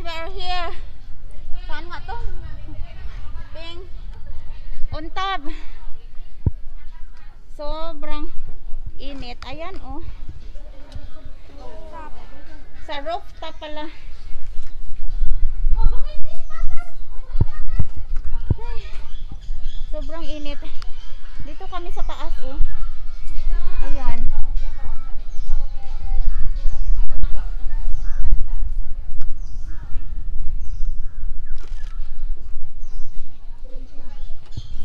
we are here. Saan nga to? Ping. Untab. Sobrang init. Ayan oh. Sa rooftop pala. Ay, sobrang init. Dito kami sa taas oh. Ayan.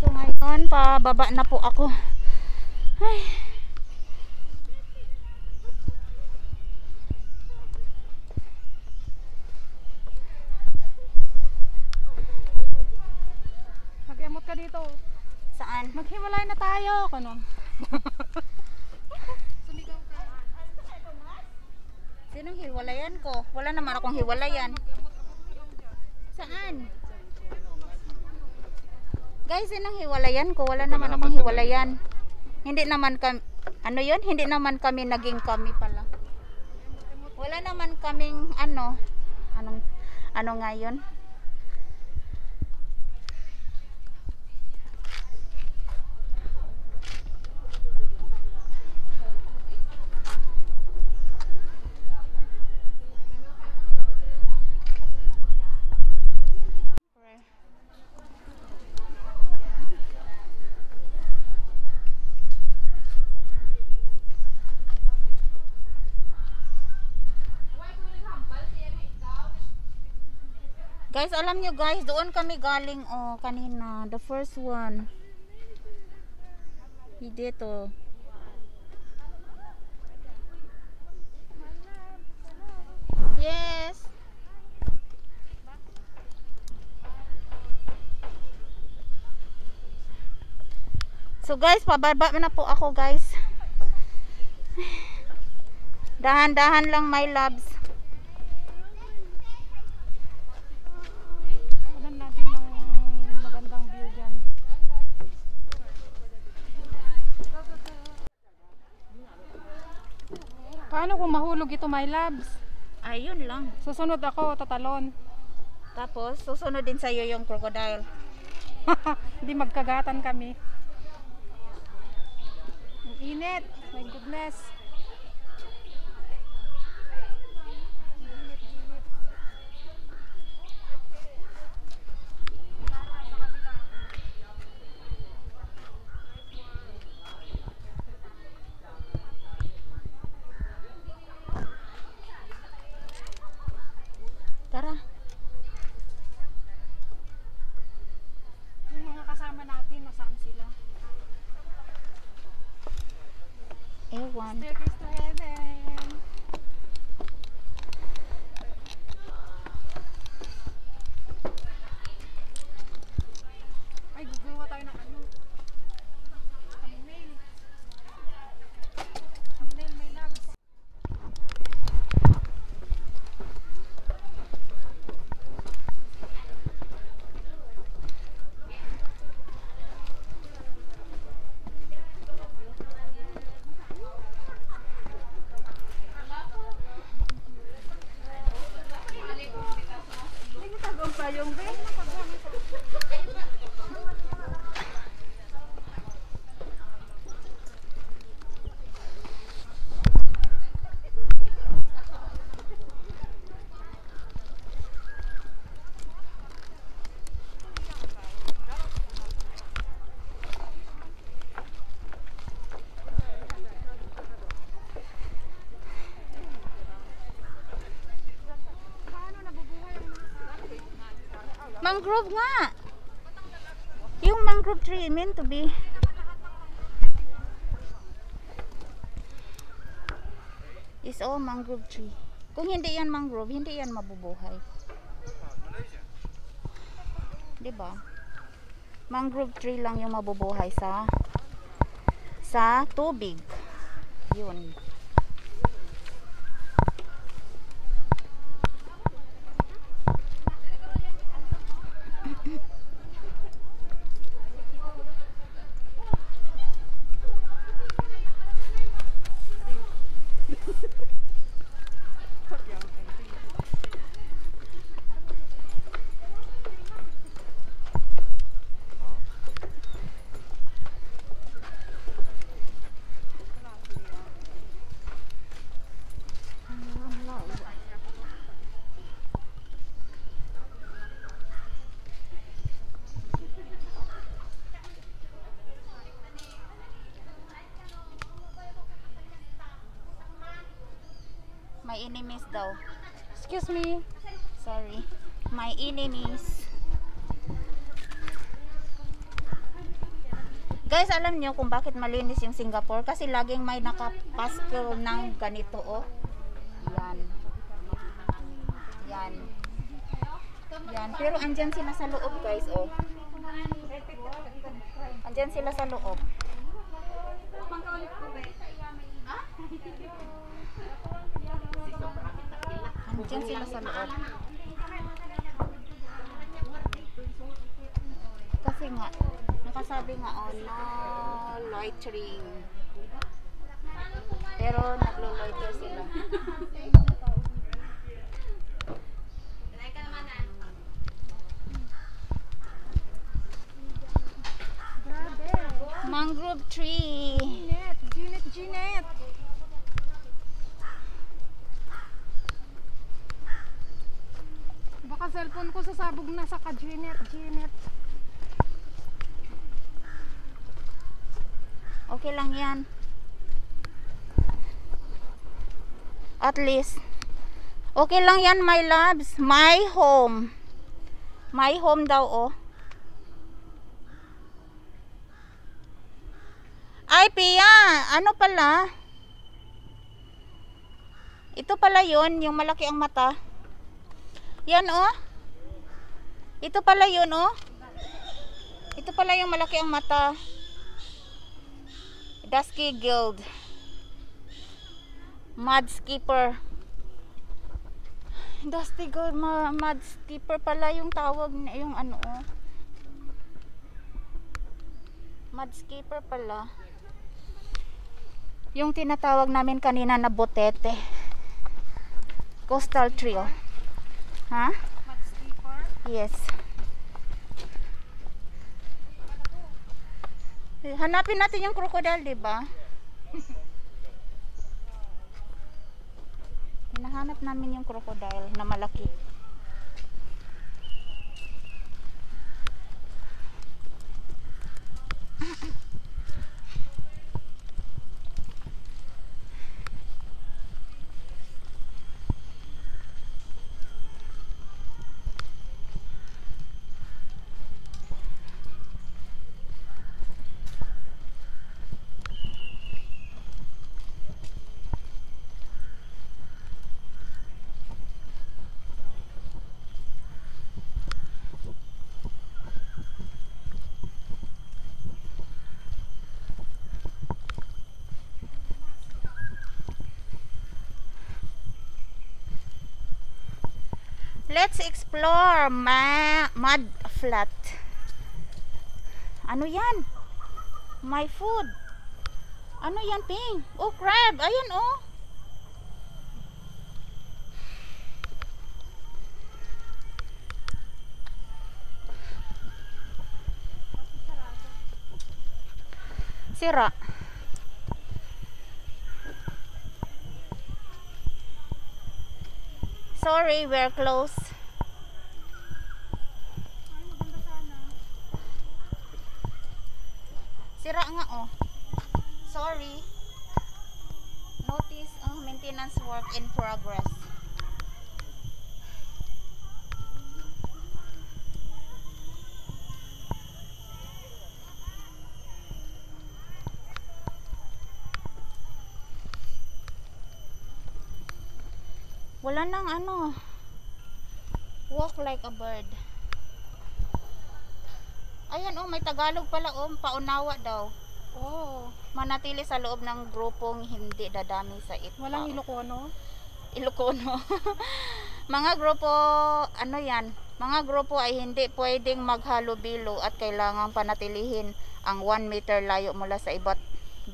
So ngayon, pababa na po ako. Ay. Mag-emot ka dito. Saan? Maghiwalay na tayo. Ano? Sumigaw ka. Sinong hiwalayan ko? Wala naman akong hiwalayan. Saan? Guys, sinong hiwalayan ko? Wala naman akong hiwalayan. Hindi naman kami, ano yun? Hindi naman kami naging kami pala. Wala naman kaming ano nga yun? Guys, alam nyo guys, doon kami galing oh kanina, the first one. Dito. Yes. So guys, pababa na po ako guys. Dahan-dahan lang my loves. Paano kung mahulog ito, my loves? Ayun lang. Susunod ako, tatalon. Tapos, susunod din sa'yo yung crocodile. Hindi magkagatan kami. Ang init. My goodness. Tara. Yung mga kasama natin, nasaan sila? Ewan. Staircase to heaven. Ay, gugawa tayo ng ano? Thumbnail. Thumbnail, my loves. Mangrove nga. Yung mangrove tree meant to be. Is all mangrove tree. Kung hindi yan mangrove, hindi yan mabubuhay. Diba? Mangrove tree lang yung mabubuhay sa tubig. Yun. My enemies daw. Excuse me. Sorry. My enemies. Guys, alam nyo kung bakit malinis yung Singapore? Kasi laging may nakapaskil ng ganito, oh. Yan. Yan. Yan. Pero andyan sila sa loob, guys, oh. Andyan sila sa loob. Andyan sila sa loob. Kasi nga, nakasabi nga, oh, no loitering. Pero naglo-loiter sila. Mangrove tree. Jeanette. Baka cellphone ko sasabog na sa Jeanette. Okay lang yan. At least. Okay lang yan, my loves. My home. My home daw, oh. Ay, Pia, ano pala? Ito pala yun, yung malaki ang mata. Yan, oh. Ito pala yun, oh. Ito pala yung malaki ang mata. Dusky Guild. Mud Skipper. Dusty Guild, Mud Skipper pala yung tawag, yung ano, oh. Mud Skipper pala. Yung tinatawag namin kanina na botete. Coastal tree, oh. Ha? Mud skipper. Yes. Hanapin natin yung crocodile, di ba? Hinahanap namin yung crocodile na malaki. Let's explore mud flat. Ano yan? My food. Ano yan, Ping? Oh, crab. Ayan, oh. Sira. Sorry, we're closed. Ay, maganda sana. Sira nga, oh. Sorry. Notice, maintenance work in progress. Wala nang ano. Walk like a bird. Ayan, oh, may Tagalog pala, oh. Paunawa daw. Oh, Manatili sa loob ng grupong hindi dadami sa itpa. walang Ilocano. Ilocano. Mga grupo, ano yan? Mga grupo ay hindi pwedeng maghalubilo at kailangang panatilihin ang 1 meter layo mula sa iba't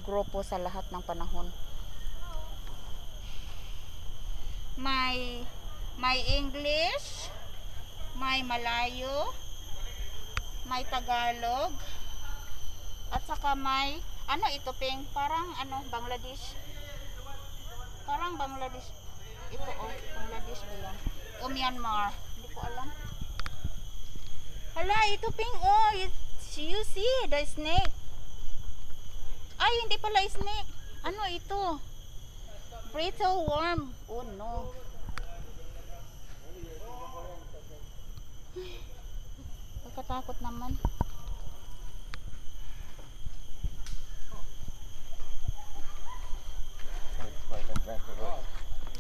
grupo sa lahat ng panahon. May English, may Malayo, may Tagalog, at saka may ano ito, Ping? Parang ano, Bangladesh. Parang Bangladesh. Ito, oh, Bangladesh ba yan? O Myanmar. Hindi ko alam. Hala, ito, Ping. Oh, you see the snake. Ay, hindi pala snake. Ano ito? Brittle worm. Oh no. Pagkatakot naman.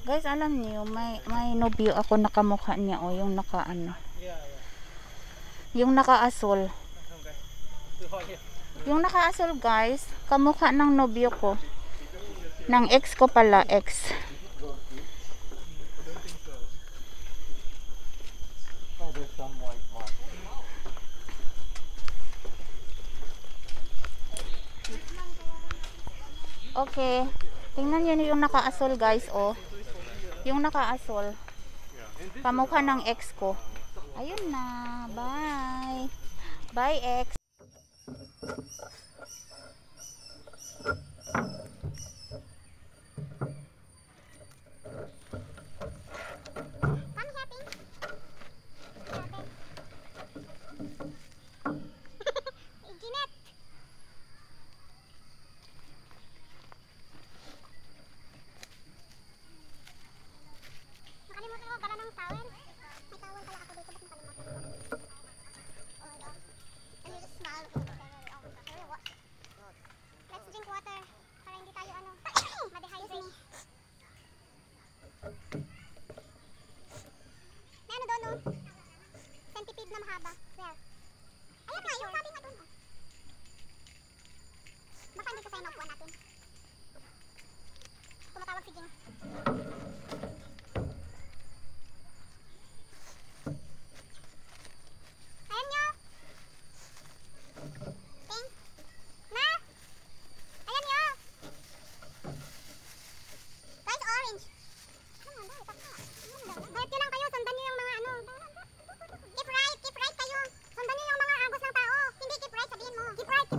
Guys, alam niyo, may nobyo ako nakamukha niya o yung naka ano. Yung naka-asol. Yung naka-asol, guys, kamukha ng nobyo ko. Ng ex ko pala, ex. Okay. Tingnan niyo yung naka-asol, guys, oh. Yung naka-asol. Kamukha ng ex ko. Ayun na. Bye. Bye, ex. Nakalimutan ko pala ng towel. May towel pala ako dito. Ba't nakalimutan ko? And you just smile. Let's drink water. Para hindi tayo ma-dehydrate. May ano doon, no? Centipede na mahaba. Where? Ayan nga, yung sabi nga doon. Baka hindi ko sa'yo makuha natin. Tumatawag si Jing. Ayan nyo. Ting. Na. Ayan nyo. Guys, orange. Ano nga ba? Bayad nyo lang kayo. Sundan nyo yung mga ano. Keep right kayo. Sundan nyo yung mga agos ng tao. Hindi keep right, sabihin mo. Keep right.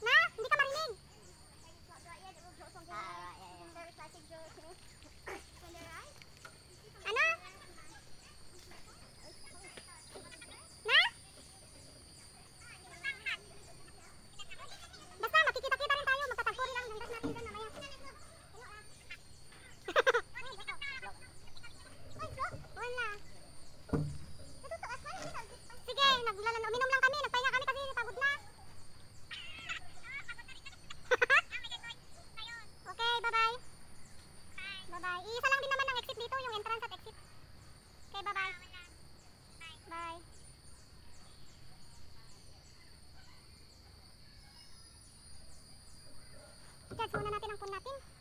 Na, hindi ka marinig. Ano? Na? Basta makikita-kita rin tayo. Magtatagpo rin lang yung gas natin doon mamaya. Wala. Sige, uminom lang kami. Nagpahinga kami kasi pagod na. Okay, bye-bye. Bye-bye. Iisa lang din naman ang exit dito, yung entrance at exit. Okay, bye-bye. Bye. I-charge muna natin ang phone natin.